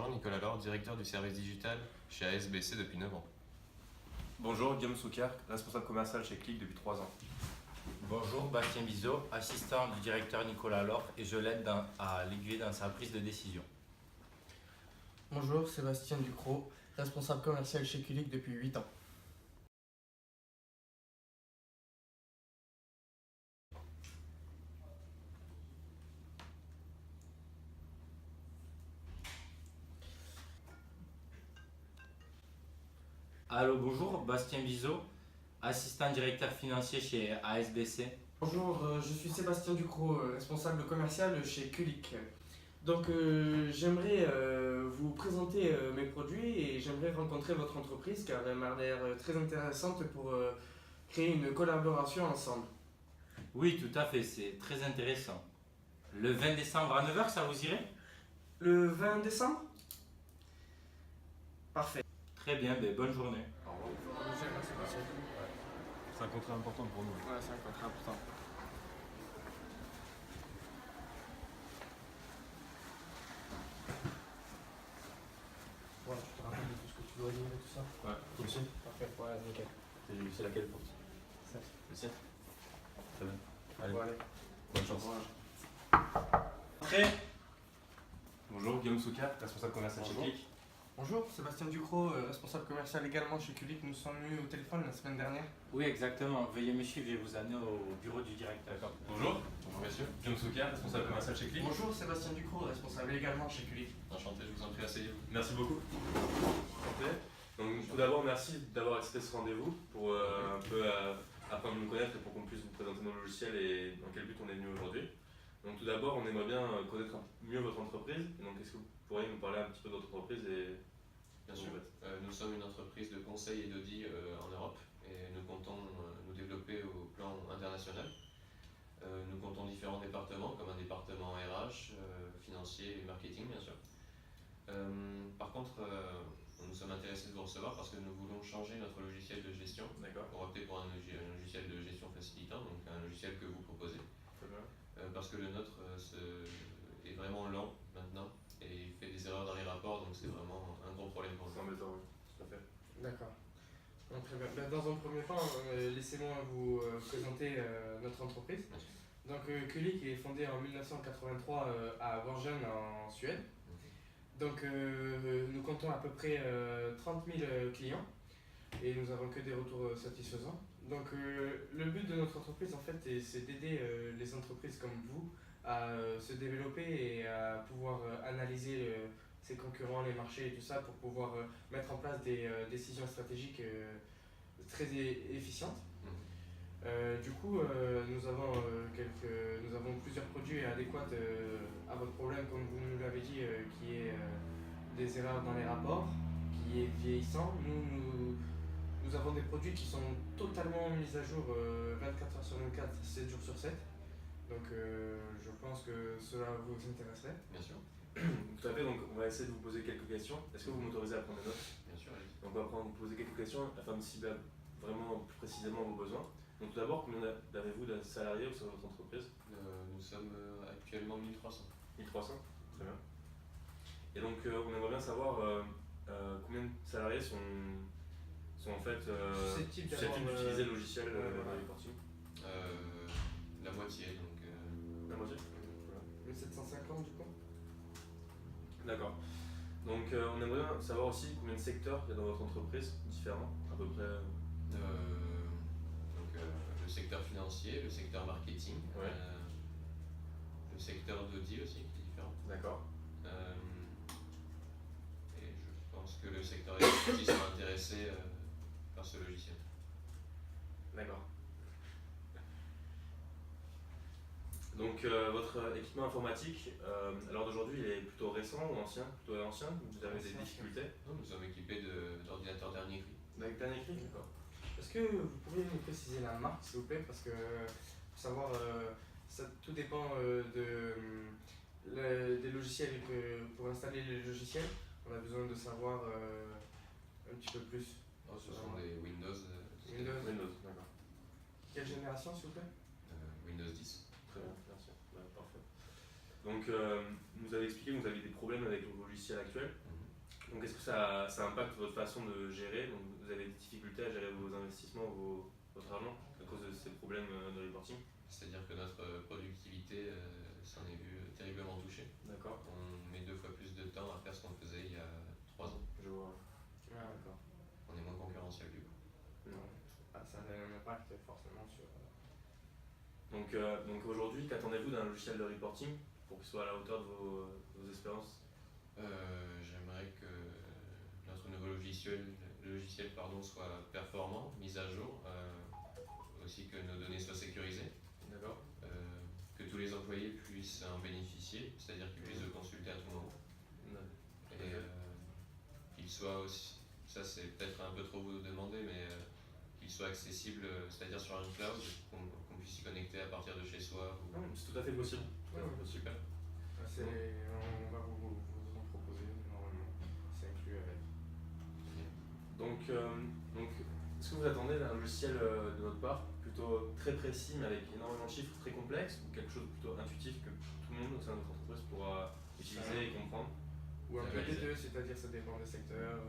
Bonjour, Nicolas Laure, directeur du service digital chez ASBC depuis 9 ans. Bonjour, Guillaume Souker, responsable commercial chez Click depuis 3 ans. Bonjour, Bastien Bizot, assistant du directeur Nicolas Laure et je l'aide à l'aiguiller dans sa prise de décision. Bonjour, Sébastien Ducrot, responsable commercial chez Click depuis 8 ans. Allô, bonjour, Bastien Bizot, assistant directeur financier chez ASBC. Bonjour, je suis Sébastien Ducrot, responsable commercial chez Click. Donc j'aimerais vous présenter mes produits et j'aimerais rencontrer votre entreprise car elle m'a l'air très intéressante pour créer une collaboration ensemble. Oui, tout à fait, c'est très intéressant. Le 20 décembre à 9 h, ça vous irait? Le 20 décembre? Parfait. Très bien, bonne journée. C'est un contrat important pour nous. Ouais, c'est un contrat important. Voilà, tu te rappelles de tout ce que tu dois dire et tout ça? Ouais, toi aussi. Parfait, voilà, nickel. C'est laquelle pour toi? Ça. Le sien. Très bien. Allez, Bon, allez. bonne chance. Très. Bonjour, Guillaume Souker, responsable commercial chez Bonjour. Click. Bonjour, Sébastien Ducrot, responsable commercial également chez Click. Nous sommes venus au téléphone la semaine dernière. Oui, exactement. Veuillez me suivre, je vais vous amener au bureau du directeur. Bonjour. Bonjour messieurs. Guillaume Souker, responsable commercial chez Click. Bonjour, Sébastien Ducrot, responsable également chez Click. Enchanté, je vous en prie, asseyez-vous. Merci beaucoup. Enchanté. Donc tout d'abord, merci d'avoir accepté ce rendez-vous pour un peu apprendre à nous connaître et pour qu'on puisse vous présenter nos logiciels et dans quel but on est venu aujourd'hui. Donc tout d'abord, on aimerait bien connaître mieux votre entreprise. Et donc est-ce que vous pourriez nous parler un petit peu de votre entreprise et Bien sûr, nous sommes une entreprise de conseil et d'audit en Europe et nous comptons nous développer au plan international. Nous comptons différents départements, comme un département RH, financier et marketing, bien sûr. Par contre, nous sommes intéressés de vous recevoir parce que nous voulons changer notre logiciel de gestion. D'accord. On va opter pour un logiciel de gestion facilitant, donc un logiciel que vous proposez. Très bien. Parce que le nôtre est vraiment lent maintenant et il fait des erreurs dans les rapports, donc c'est vraiment un gros problème pour C'est nous. embêtant, oui. Tout à fait. D'accord. Donc, très bien. Ben, dans un premier temps, laissez-moi vous présenter notre entreprise. Donc, Click est fondé en 1983 à Borgen en Suède. Donc, nous comptons à peu près 30 000 clients et nous avons que des retours satisfaisants. Donc, le but de notre entreprise, en fait, c'est d'aider les entreprises comme vous à se développer et à pouvoir analyser ses concurrents, les marchés et tout ça pour pouvoir mettre en place des décisions stratégiques très efficientes. Du coup, nous avons plusieurs produits adéquats à votre problème, comme vous nous l'avez dit, qui est des erreurs dans les rapports, qui est vieillissant. Nous avons des produits qui sont totalement mis à jour 24 heures sur 24, 7 jours sur 7. Donc je pense que cela vous intéresserait. Bien sûr, Tout à fait, donc on va essayer de vous poser quelques questions. Est-ce que vous m'autorisez à prendre des notes? bien sûr, allez-y. Donc on va vous poser quelques questions afin de cibler vraiment plus précisément vos besoins. Donc tout d'abord, combien avez-vous de salariés au sein de votre entreprise? Nous sommes actuellement 1300. 1300, très bien. Et donc on aimerait bien savoir combien de salariés sont en fait Susceptibles susceptibles d'avoir, d'utiliser le logiciel voilà. reporting. La moitié, donc La moitié? 1750 du coup. D'accord. Donc on aimerait bien savoir aussi combien de secteurs il y a dans votre entreprise différents, à peu près. le secteur financier, le secteur marketing, Ouais. le secteur d'audit aussi, qui est différent. D'accord. Et je pense que le secteur énergie sera intéressé par ce logiciel. D'accord. Donc votre équipement informatique, à l'heure d'aujourd'hui, il est plutôt récent ou ancien? Plutôt ancien? Vous avez des Ancien. difficultés? Non, nous sommes équipés d'ordinateurs dernier cri. Avec dernier écrit? D'accord. Est-ce que vous pourriez nous préciser la marque s'il vous plaît? Parce que faut savoir, tout dépend des logiciels. Pour installer les logiciels, on a besoin de savoir un petit peu plus. Ce sont des Windows, Windows, d'accord. Quelle génération s'il vous plaît? Windows 10. Très bien, merci. Ouais, parfait. Donc, vous avez expliqué que vous avez des problèmes avec le logiciel actuel. Donc, est-ce que ça impacte votre façon de gérer? Donc, vous avez des difficultés à gérer vos investissements, votre argent à cause de ces problèmes de reporting? C'est-à-dire que notre productivité s'en est vue terriblement touchée. D'accord. On met 2 fois plus de temps à faire ce qu'on faisait il y a 3 ans. Je vois. Ah, d'accord. On est moins concurrentiel du coup. Ah, ça a un impact forcément sur. Donc aujourd'hui, qu'attendez-vous d'un logiciel de reporting pour qu'il soit à la hauteur de vos espérances? J'aimerais que notre nouveau logiciel soit performant, mis à jour, aussi que nos données soient sécurisées, D'accord. que tous les employés puissent en bénéficier, c'est-à-dire qu'ils puissent le consulter à tout moment. Et qu'il soit aussi, ça c'est peut-être un peu trop vous demander, mais qu'il soit accessible, c'est-à-dire sur un cloud, qu'on puisse y connecter à partir de chez soi. Non, c'est tout à fait possible. Super. On va vous en proposer normalement. C'est inclus avec. Donc, est-ce que vous attendez d'un logiciel de notre part plutôt très précis mais avec énormément de chiffres, très complexes, ou quelque chose de plutôt intuitif que tout le monde au sein de notre entreprise pourra utiliser et comprendre? Ou un peu des deux, c'est-à-dire ça dépend des secteurs.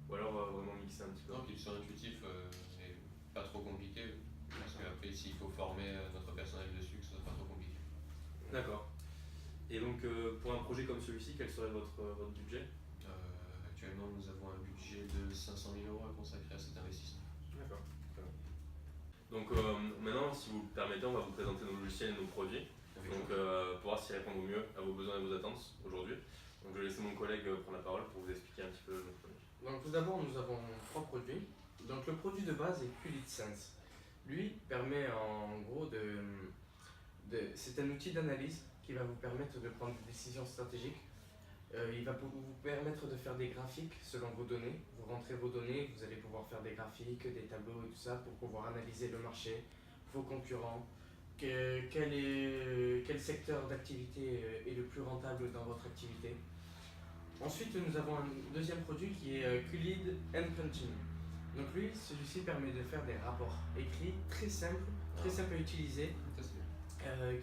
Ou alors vraiment mixer un petit peu? Non, qu'il soit intuitif et pas trop compliqué, parce qu'après s'il faut former notre personnel dessus, que ce soit pas trop compliqué. D'accord. Et donc pour un projet comme celui-ci, quel serait votre budget? Actuellement, nous avons un budget de 500 000 € à consacrer à cet investissement. D'accord. Donc maintenant, si vous le permettez, on va vous présenter nos logiciels et nos produits. Donc pour voir s'ils répondent au mieux à vos besoins et vos attentes aujourd'hui. Donc je vais laisser mon collègue prendre la parole pour vous expliquer un petit peu nos produits. Donc tout d'abord, nous avons 3 produits. Donc le produit de base est QLeadSense. Lui permet en gros c'est un outil d'analyse qui va vous permettre de prendre des décisions stratégiques. Il va vous permettre de faire des graphiques selon vos données. Vous rentrez vos données, vous allez pouvoir faire des graphiques, des tableaux et tout ça pour pouvoir analyser le marché, vos concurrents, quel secteur d'activité est le plus rentable dans votre activité. Ensuite, nous avons un deuxième produit qui est QLead Printing. Donc lui, celui-ci permet de faire des rapports écrits très simples à utiliser,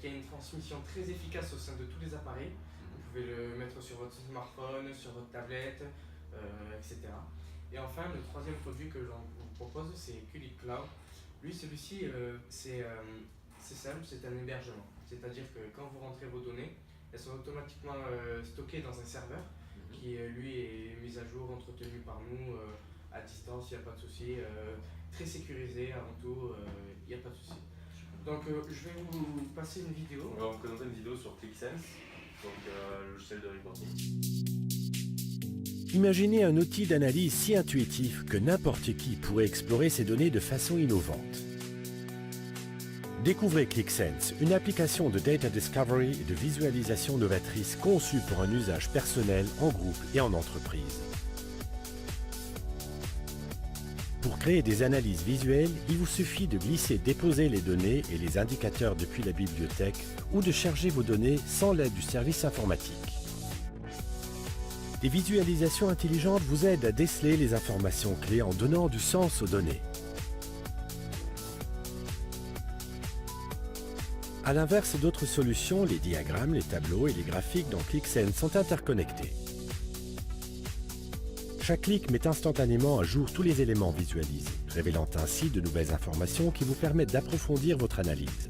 qui a une transmission très efficace au sein de tous les appareils. Vous pouvez le mettre sur votre smartphone, sur votre tablette, etc. Et enfin, le troisième produit que j'en vous propose, c'est QLead Cloud. Lui, celui-ci, c'est simple, c'est un hébergement. C'est-à-dire que quand vous rentrez vos données, elles sont automatiquement stockées dans un serveur qui, lui, est mis à jour, entretenu par nous à distance, il n'y a pas de souci. Très sécurisé avant tout, il n'y a pas de souci. Donc, je vais vous passer une vidéo. On va vous présenter une vidéo sur QlikSense, donc le logiciel de reporting. Imaginez un outil d'analyse si intuitif que n'importe qui pourrait explorer ces données de façon innovante. Découvrez QlikSense, une application de data discovery et de visualisation novatrice conçue pour un usage personnel, en groupe et en entreprise. Pour créer des analyses visuelles, il vous suffit de glisser-déposer les données et les indicateurs depuis la bibliothèque ou de charger vos données sans l'aide du service informatique. Des visualisations intelligentes vous aident à déceler les informations clés en donnant du sens aux données. A l'inverse d'autres solutions, les diagrammes, les tableaux et les graphiques dans QlikSense sont interconnectés. Chaque clic met instantanément à jour tous les éléments visualisés, révélant ainsi de nouvelles informations qui vous permettent d'approfondir votre analyse.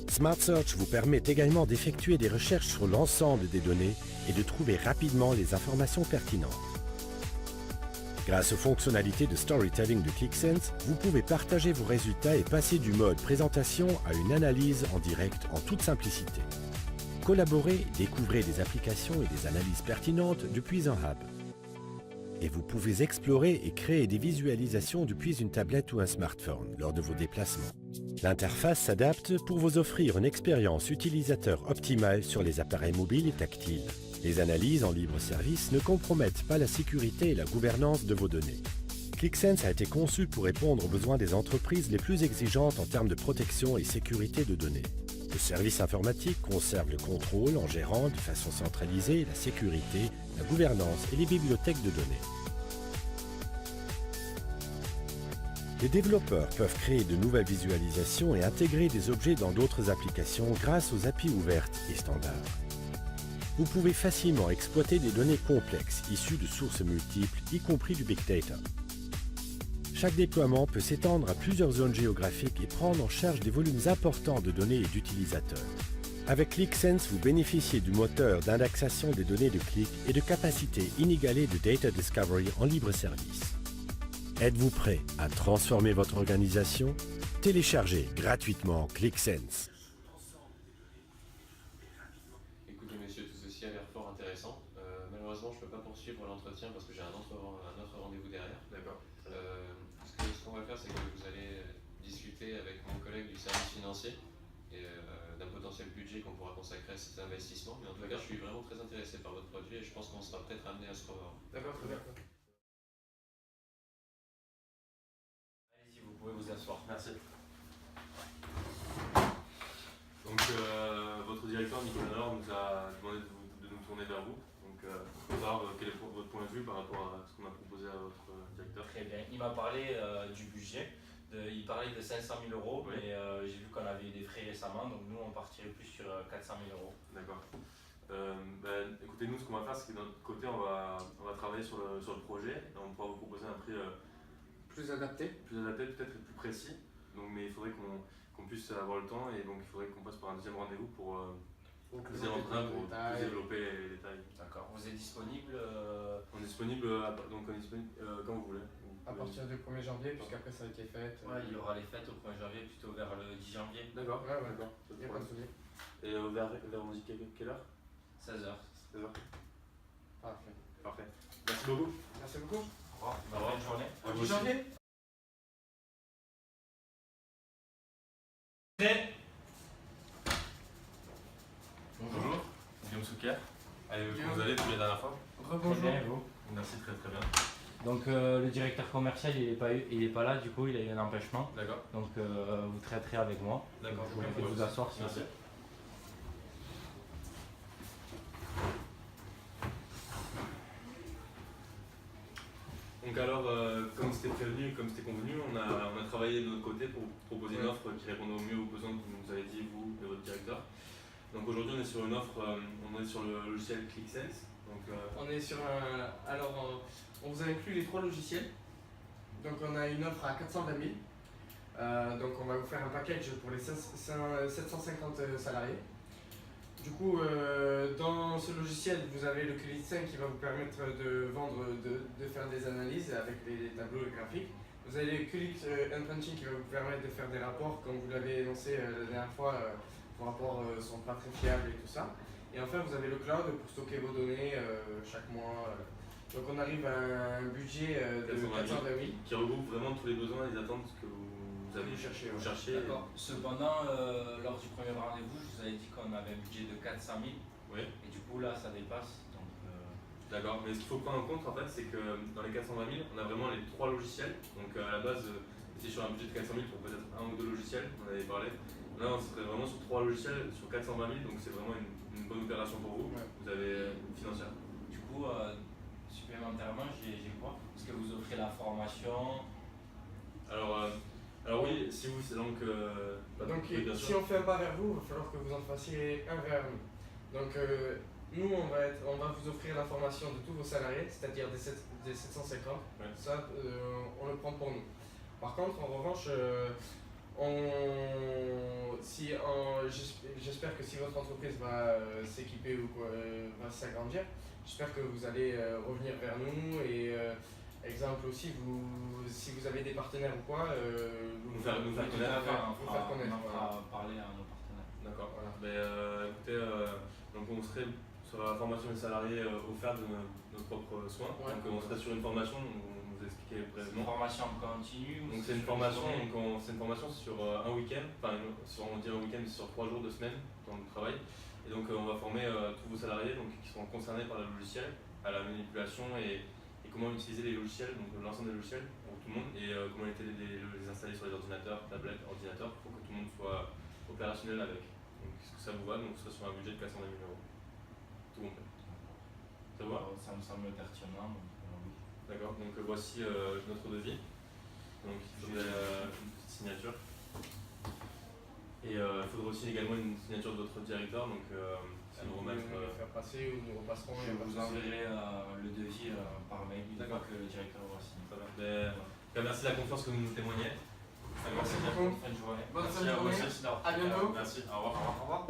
Smart Search vous permet également d'effectuer des recherches sur l'ensemble des données et de trouver rapidement les informations pertinentes. Grâce aux fonctionnalités de storytelling de QlikSense, vous pouvez partager vos résultats et passer du mode présentation à une analyse en direct en toute simplicité. Collaborez, découvrez des applications et des analyses pertinentes depuis un hub. Et vous pouvez explorer et créer des visualisations depuis une tablette ou un smartphone lors de vos déplacements. L'interface s'adapte pour vous offrir une expérience utilisateur optimale sur les appareils mobiles et tactiles. Les analyses en libre service ne compromettent pas la sécurité et la gouvernance de vos données. QlikSense a été conçu pour répondre aux besoins des entreprises les plus exigeantes en termes de protection et sécurité de données. Le service informatique conserve le contrôle en gérant de façon centralisée la sécurité, la gouvernance et les bibliothèques de données. Les développeurs peuvent créer de nouvelles visualisations et intégrer des objets dans d'autres applications grâce aux API ouvertes et standards. Vous pouvez facilement exploiter des données complexes issues de sources multiples, y compris du Big Data. Chaque déploiement peut s'étendre à plusieurs zones géographiques et prendre en charge des volumes importants de données et d'utilisateurs. Avec ClickSense, vous bénéficiez du moteur d'indexation des données de clic et de capacités inégalées de Data Discovery en libre service. Êtes-vous prêt à transformer votre organisation? Téléchargez gratuitement ClickSense. Écoutez messieurs, tout ceci a l'air fort intéressant. Malheureusement, je ne peux pas poursuivre l'entretien parce que j'ai un autre rendez-vous derrière. D'accord. Ce qu'on va faire, c'est que vous allez discuter avec mon collègue du service financier et d'un potentiel budget qu'on pourra consacrer à cet investissement. Mais en tout cas, je suis vraiment très intéressé par votre produit et je pense qu'on sera peut-être amené à se revoir. D'accord, très bien. Allez-y, vous pouvez vous asseoir. Merci. Donc, votre directeur Nicolas Laure nous a demandé de nous tourner vers vous. Donc, pour savoir quel est votre point de vue par rapport à ce qu'on a proposé à votre directeur. Très bien. Il m'a parlé du budget. Il parlait de 500 000 euros, Oui. mais j'ai vu qu'on avait eu des frais récemment, donc nous on partirait plus sur 400 000 euros. D'accord. Écoutez, nous, ce qu'on va faire, c'est que de notre côté, on va travailler sur le projet. Et on pourra vous proposer un prix Plus adapté. peut-être et plus précis. Donc, mais il faudrait qu'on puisse avoir le temps et donc il faudrait qu'on passe par un deuxième rendez-vous pour développer les détails. D'accord. Vous êtes disponible On est disponible, quand vous voulez. À partir du 1er janvier, puisqu'après ça a été fait. Ouais, il y aura les fêtes au 1er janvier, plutôt vers le 10 janvier. D'accord, Ouais, ouais. d'accord. Il n'y a pas de souci. Et vers on dit quelle heure? 16h. 16h. Parfait. Parfait. Merci beaucoup. Merci beaucoup. Au revoir. Bonne journée. À vous 10 aussi. janvier. Bonjour. Guillaume Souquet. Allez, Guillaume. vous allez depuis la dernière fois? Rebonjour. Très bien, et vous? Merci, très très bien. Donc le directeur commercial il est pas là, du coup il a eu un empêchement. D'accord. Donc vous traiterez avec moi. D'accord. Vous pouvez vous asseoir si vous Merci. voulez. Donc alors, comme c'était prévenu, comme c'était convenu, on a travaillé de notre côté pour proposer une offre qui répondait au mieux aux besoins que vous nous avez dit, vous et votre directeur. Donc aujourd'hui, on est sur une offre, on est sur le logiciel ClickSense. Donc, On est sur un. Alors, on vous a inclus les 3 logiciels. Donc, on a une offre à 420 000. Donc, on va vous faire un package pour les 750 salariés. Du coup, dans ce logiciel, vous avez le ClickSense qui va vous permettre de vendre, de faire des analyses avec les tableaux graphiques. Vous avez le Click Punching qui va vous permettre de faire des rapports, comme vous l'avez énoncé la dernière fois. Vos rapports sont pas très fiables et tout ça. Et enfin, vous avez le cloud pour stocker vos données chaque mois. Donc, on arrive à un budget de 420 000. qui regroupe vraiment tous les besoins et les attentes que vous avez Vous vous cherchez, cherchez. D'accord. Cependant, lors du premier rendez-vous, je vous avais dit qu'on avait un budget de 400 000. Oui. Et du coup là ça dépasse. Donc, D'accord, mais ce qu'il faut prendre en compte en fait, c'est que dans les 420 000, on a vraiment les 3 logiciels. Donc à la base, c'était sur un budget de 400 000 pour peut-être 1 ou 2 logiciels, on avait parlé. Là, on serait vraiment sur 3 logiciels, sur 420 000, donc c'est vraiment une bonne opération pour vous. Ouais. Vous avez une financière. du coup, supplémentairement, j'ai quoi? Est-ce que vous offrez la formation? Alors oui, si vous, c'est donc. Donc, oui, bien si sûr. on fait un pas vers vous, il va falloir que vous en fassiez un vers nous. Donc, nous, on va vous offrir la formation de tous vos salariés, c'est-à-dire des 750. Ouais. Ça, on le prend pour nous. Par contre, en revanche, j'espère que si votre entreprise va s'équiper ou quoi, va s'agrandir, j'espère que vous allez revenir vers nous et exemple aussi, si vous avez des partenaires ou quoi, Nous faire Oui, connaître. tout à fait, vous faire connaître, on voilà. fera parler à nos partenaires. D'accord. Voilà. Mais écoutez, donc on serait sur la formation des salariés offerte de nos propres soins. Ouais. Donc on serait sur une formation, on vous expliquait C'est une brièvement. formation continue ou Donc c'est une sur formation, journée? c'est une formation sur un week-end, on dit un week-end sur 3 jours de semaine dans le travail. Et donc on va former tous vos salariés donc, qui sont concernés par le logiciel, à la manipulation et comment utiliser les logiciels, donc l'ensemble des logiciels pour tout le monde et comment les installer sur les ordinateurs, tablettes, ordinateurs pour que tout le monde soit opérationnel avec. Donc est-ce que ça vous va? Donc ce serait sur un budget de 420 000 euros. Tout compris. Ça vous va? Ça me semble pertinent. Donc, oui. D'accord, donc voici notre devis. Donc il faudrait une petite signature. Et il faudrait aussi également une signature de votre directeur, donc si nous remettre. Nous le faire passer ou nous repasserons. Je vous enverrai le devis par mail une fois D'accord. que le directeur aura signé. Merci de la confiance que vous nous témoignez. Merci beaucoup. Bonne fin de journée. Bonne fin de Merci à vous journée. aussi. À bientôt. Merci, au revoir. Au revoir.